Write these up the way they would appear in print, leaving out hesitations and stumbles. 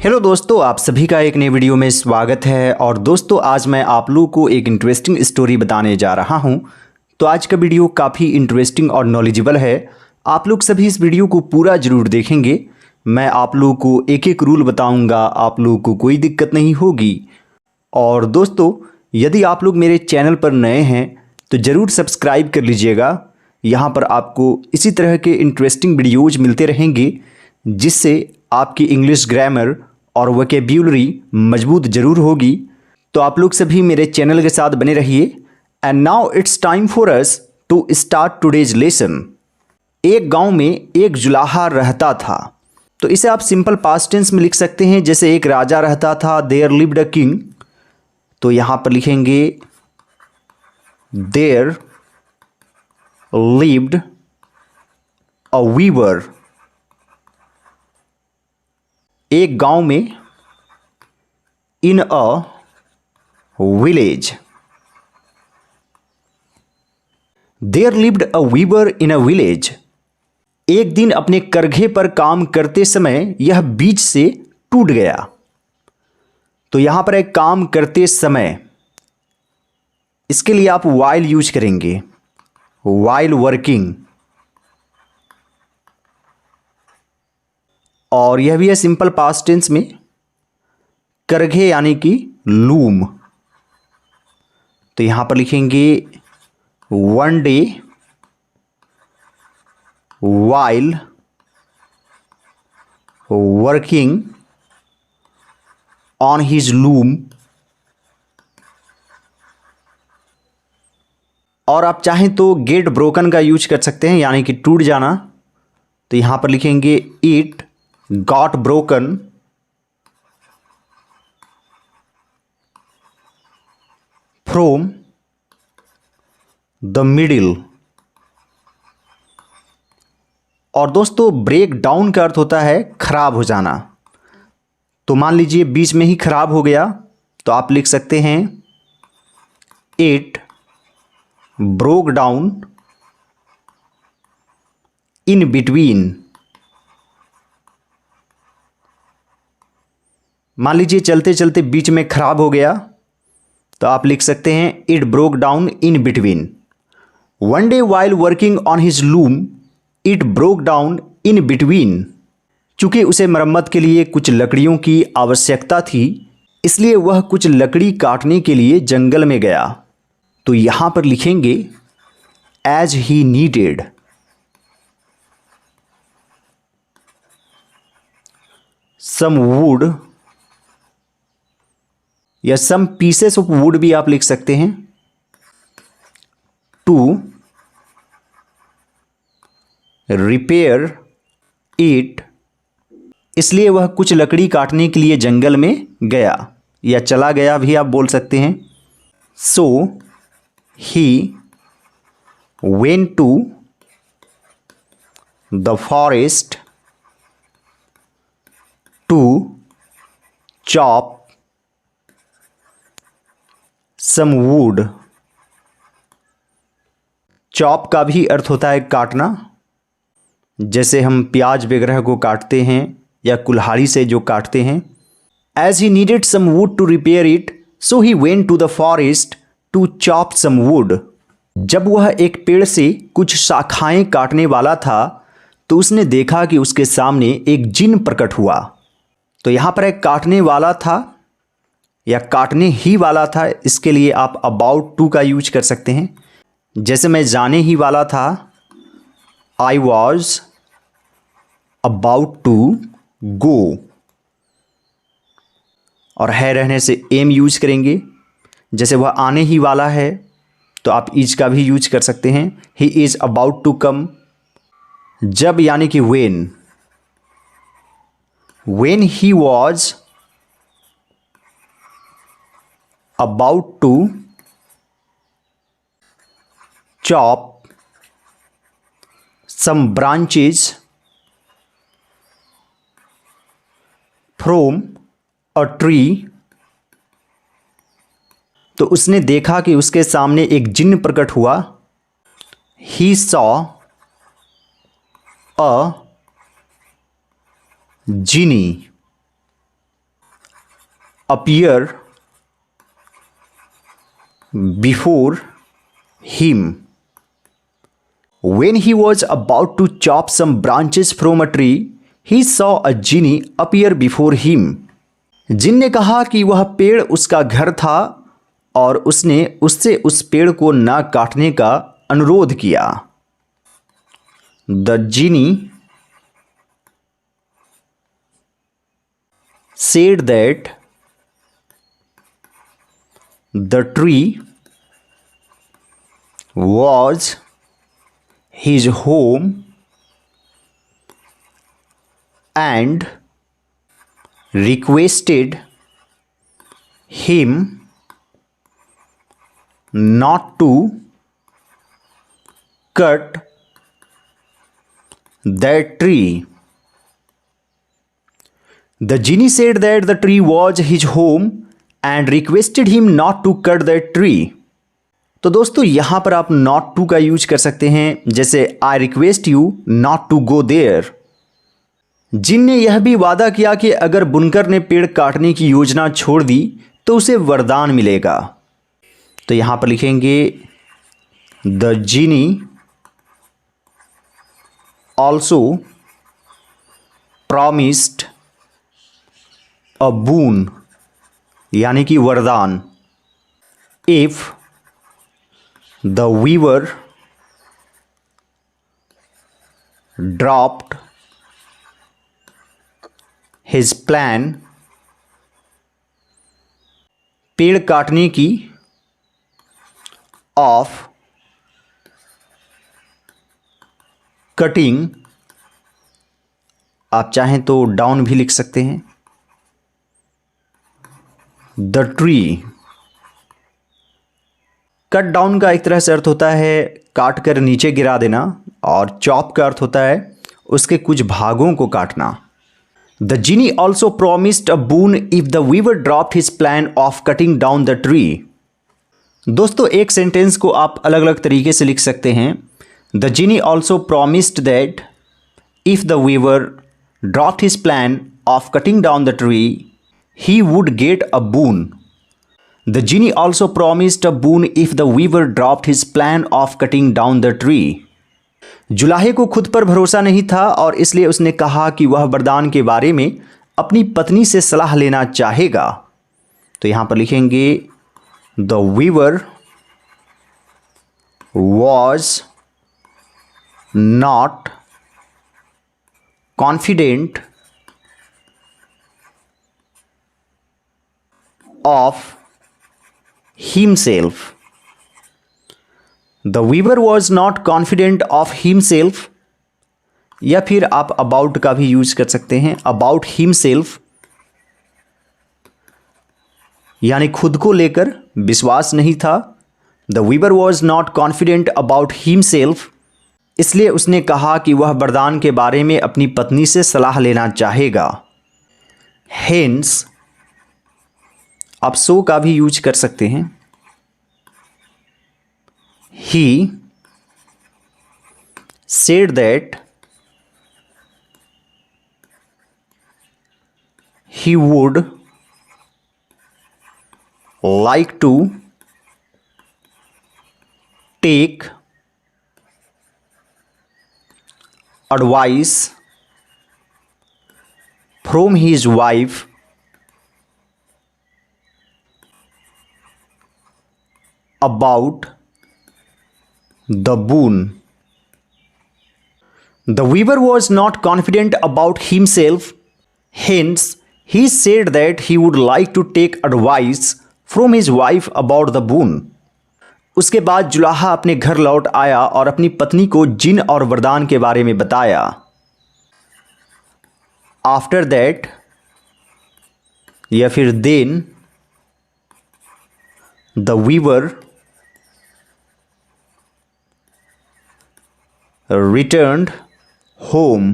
Hello दोस्तों, आप सभी का एक नए वीडियो में स्वागत है। और दोस्तों, आज मैं आप लोगों को एक इंटरेस्टिंग स्टोरी बताने जा रहा हूं। तो आज का वीडियो काफ़ी इंटरेस्टिंग और नॉलेजेबल है। आप लोग सभी इस वीडियो को पूरा ज़रूर देखेंगे। मैं आप लोगों को एक एक रूल बताऊंगा, आप लोगों को कोई दिक्कत नहीं होगी। और दोस्तों, यदि आप लोग मेरे चैनल पर नए हैं तो ज़रूर सब्सक्राइब कर लीजिएगा। यहाँ पर आपको इसी तरह के इंटरेस्टिंग वीडियोज मिलते रहेंगे जिससे आपकी इंग्लिश ग्रामर और वोकैब्युलरी मजबूत ज़रूर होगी। तो आप लोग सभी मेरे चैनल के साथ बने रहिए। And now it's time for us to start today's lesson. एक गांव में एक जुलाहा रहता था। तो इसे आप सिंपल पास्ट टेंस में लिख सकते हैं, जैसे एक राजा रहता था, देयर लिव्ड अ किंग। तो यहां पर लिखेंगे देयर लिव्ड अ वीवर। एक गांव में, in a village. There lived a weaver in a village. एक दिन अपने करघे पर काम करते समय यह बीच से टूट गया। तो यहां पर एक काम करते समय, इसके लिए आप वाइल यूज करेंगे, वाइल वर्किंग। और यह भी है सिंपल पास्ट टेंस में, करघे यानी कि लूम। तो यहां पर लिखेंगे one day while working on his loom. और आप चाहें तो गेट ब्रोकन का यूज कर सकते हैं, यानी कि टूट जाना। तो यहां पर लिखेंगे it got broken from the middle. और दोस्तों, ब्रेक डाउन का अर्थ होता है खराब हो जाना। तो मान लीजिए बीच में ही खराब हो गया, तो आप लिख सकते हैं it broke down in between. मान लीजिए चलते चलते बीच में खराब हो गया, तो आप लिख सकते हैं it broke down in between. One day while working on his loom it broke down in between. चूंकि उसे मरम्मत के लिए कुछ लकड़ियों की आवश्यकता थी, इसलिए वह कुछ लकड़ी काटने के लिए जंगल में गया। तो यहां पर लिखेंगे as he needed. Some wood या सम पीसेस ऑफ वुड भी आप लिख सकते हैं, टू रिपेयर इट। इसलिए वह कुछ लकड़ी काटने के लिए जंगल में गया, या चला गया भी आप बोल सकते हैं। So he went to the forest to chop some wood. Chop का भी अर्थ होता है काटना, जैसे हम प्याज वगैरह को काटते हैं या कुल्हाड़ी से जो काटते हैं। As he needed some wood to repair it so he went to the forest to chop some wood. जब वह एक पेड़ से कुछ शाखाएं काटने वाला था, तो उसने देखा कि उसके सामने एक जिन प्रकट हुआ। तो यहां पर एक काटने वाला था या काटने ही वाला था, इसके लिए आप अबाउट टू का यूज कर सकते हैं। जैसे मैं जाने ही वाला था, I was about to go. और है रहने से एम यूज करेंगे। जैसे वह आने ही वाला है, तो आप इज का भी यूज कर सकते हैं, he is about to come. जब यानी कि when he was about to chop some branches from a tree। तो उसने देखा कि उसके सामने एक जिन्न प्रकट हुआ। He saw a genie। appear before him. When he was about to chop some branches from a tree, he saw a genie appear before him. जिन ने कहा कि वह पेड़ उसका घर था और उसने उससे उस पेड़ को न काटने का अनुरोध किया. The genie said that the tree was his home and requested him not to cut that tree. The genie said that the tree was his home and requested him not to cut that tree. तो दोस्तों यहाँ पर आप not to का use कर सकते हैं, जैसे I request you not to go there. जिन ने यह भी वादा किया कि अगर बुनकर ने पेड़ काटने की योजना छोड़ दी तो उसे वरदान मिलेगा. तो यहाँ पर लिखेंगे The genie also promised a boon, यानी कि वरदान, if the weaver dropped his plan, पेड़ काटने की, of cutting, आप चाहें तो डाउन भी लिख सकते हैं, the tree. कट डाउन का एक तरह से अर्थ होता है काट कर नीचे गिरा देना और चॉप का अर्थ होता है उसके कुछ भागों को काटना. The genie also promised a boon if the weaver dropped his plan of cutting down the tree. दोस्तों एक सेंटेंस को आप अलग अलग तरीके से लिख सकते हैं. The genie also promised that if the weaver dropped his plan of cutting down the tree, he would get a boon. The genie also promised a boon if the weaver dropped his plan of cutting down the tree. जुलाहे को खुद पर भरोसा नहीं था और इसलिए उसने कहा कि वह वरदान के बारे में अपनी पत्नी से सलाह लेना चाहेगा. तो यहां पर लिखेंगे The weaver was not confident of himself. The weaver was not confident of himself, या फिर आप about का भी यूज कर सकते हैं, about himself, यानी खुद को लेकर विश्वास नहीं था. The weaver was not confident about himself, इसलिए उसने कहा कि वह वरदान के बारे में अपनी पत्नी से सलाह लेना चाहेगा. Hence, आप so का भी यूज कर सकते हैं. He said that he would like to take advice from his wife about the boon. The weaver was not confident about himself, hence he said that he would like to take advice from his wife about the boon. उसके बाद जुलाहा अपने घर लौट आया और अपनी पत्नी को जिन और वरदान के बारे में बताया. After that, या फिर then, the weaver returned home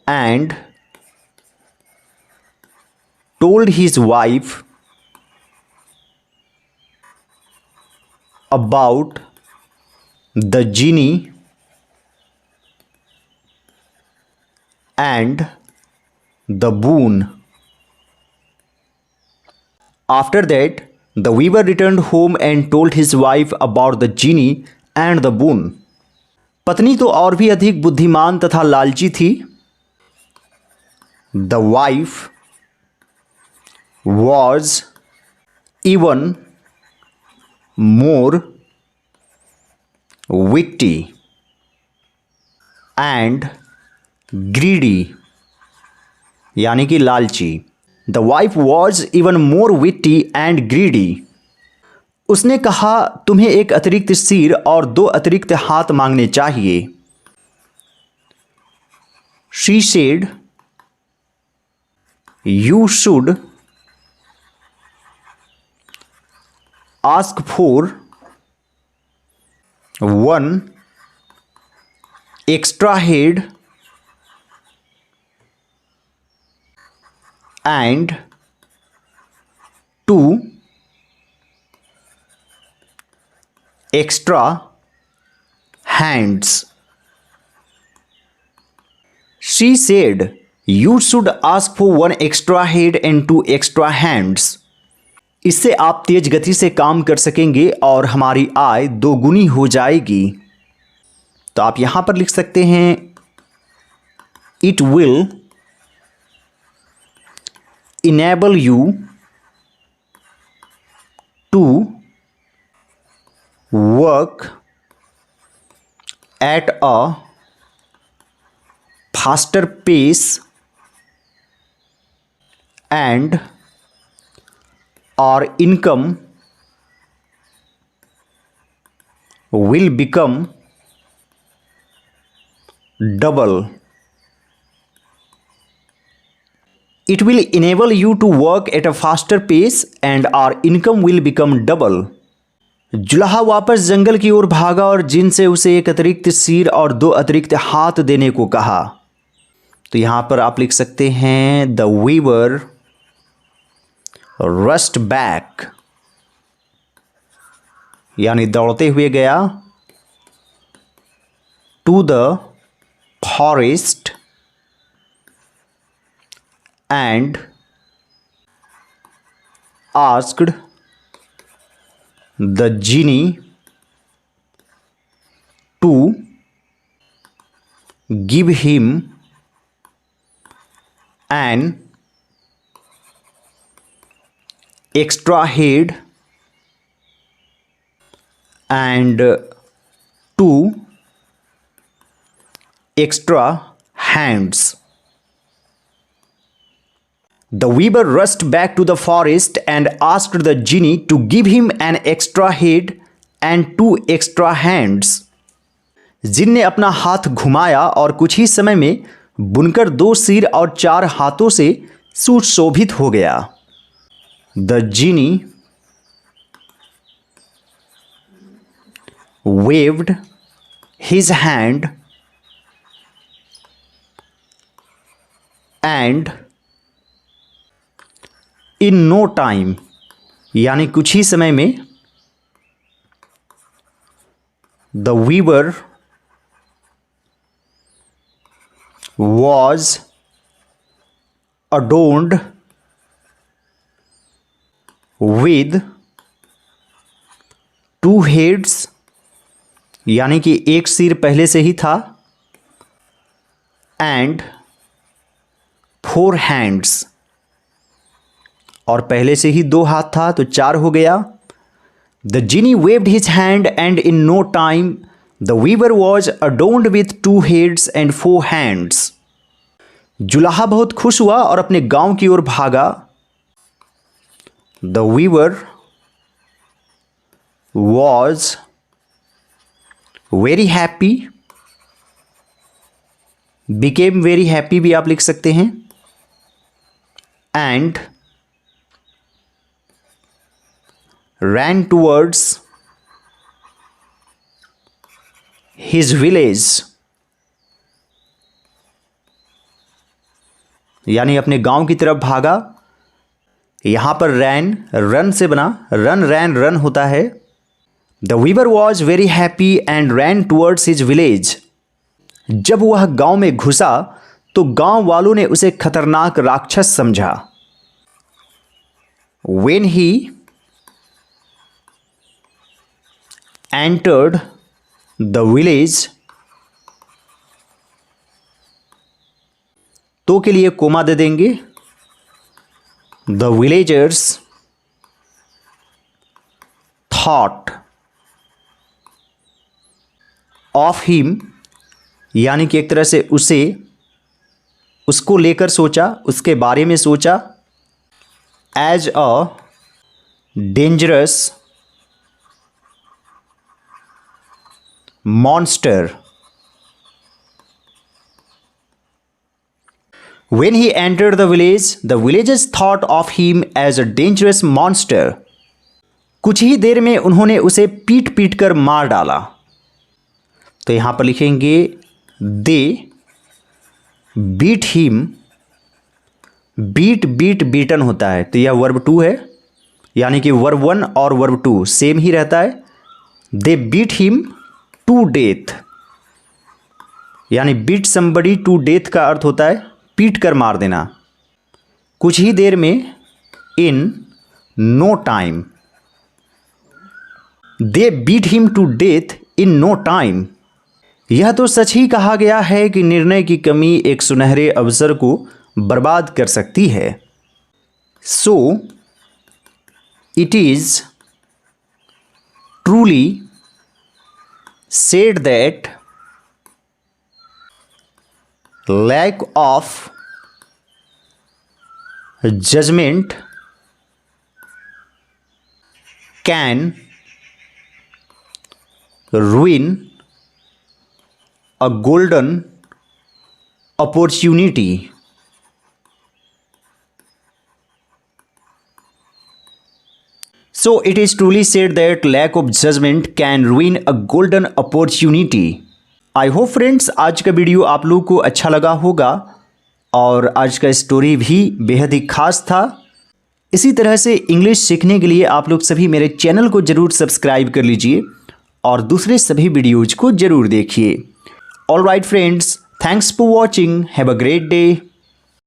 and told his wife about the genie and the boon. After that, the weaver returned home and told his wife about the genie and the boon. पत्नी तो और भी अधिक बुद्धिमान तथा लालची थी. The wife was even more witty and greedy, यानी कि लालची. The wife was even more witty and greedy. उसने कहा तुम्हें एक अतिरिक्त सिर और 2 अतिरिक्त हाथ मांगने चाहिए. She said, you should ask for 1 extra head and 2 extra hands. She said, you should ask for 1 extra head and 2 extra hands. इससे आप तेज गति से काम कर सकेंगे और हमारी आय 2 गुनी हो जाएगी. तो आप यहां पर लिख सकते हैं It will enable you to work at a faster pace and our income will become double. It will enable you to work at a faster pace and our income will become double. जुलाहा वापस जंगल की ओर भागा और जिन से उसे एक अतिरिक्त सिर और 2 अतिरिक्त हाथ देने को कहा. तो यहां पर आप लिख सकते हैं द वीवर रस्ट बैक, यानी दौड़ते हुए गया to the forest and asked the genie to give him an extra head and 2 extra hands. The weaver rushed back to the forest and asked the genie to give him an extra head and 2 extra hands. जिन ने अपना हाथ घुमाया और कुछ ही समय में बुनकर 2 सिर और 4 हाथों से सुशोभित हो गया. The genie waved his hand and in no time, यानी कुछ ही समय में the weaver was adorned with 2 heads, यानी कि एक सिर पहले से ही था, and 4 hands, और पहले से ही 2 हाथ था तो 4 हो गया. The genie waved his hand and in no time the weaver was adorned with 2 heads and 4 hands. जुलाहा बहुत खुश हुआ और अपने गांव की ओर भागा. The weaver was very happy, became very happy भी आप लिख सकते हैं, and ran towards his village, यानी अपने गांव की तरफ भागा. यहां पर रन से बना, रन होता है. The weaver was very happy and ran towards his village. जब वह गांव में घुसा तो गांव वालों ने उसे खतरनाक राक्षस समझा। When he entered the village, तो के लिए कोमा दे देंगे। The villagers thought of him, यानी कि एक तरह से उसको लेकर सोचा, उसके बारे में सोचा, as a dangerous monster. When he entered the village, the villagers thought of him as a dangerous monster. कुछ ही देर में उन्होंने उसे पीट पीट कर मार डाला। तो यहां पर लिखेंगे they beat him. Beat beat beaten होता है, तो यह वर्ब 2 है, यानी कि वर्ब 1 और वर्ब 2 सेम ही रहता है। They beat him to death, यानी बीट समबडी टू डेथ का अर्थ होता है पीट कर मार देना। कुछ ही देर में, in no time. They beat him to death in no time. यह तो सच ही कहा गया है कि निर्णय की कमी एक सुनहरे अवसर को बर्बाद कर सकती है। So it is truly said that lack of judgment can ruin a golden opportunity. So it is truly said that lack of judgment can ruin a golden opportunity. I hope friends आज का video आप लोगों को अच्छा लगा होगा और आज का स्टोरी भी बेहद ही खास था। इसी तरह से इंग्लिश सीखने के लिए आप लोग सभी मेरे चैनल को ज़रूर सब्सक्राइब कर लीजिए और दूसरे सभी वीडियोज को ज़रूर देखिए। All right friends, thanks for watching, have a great day.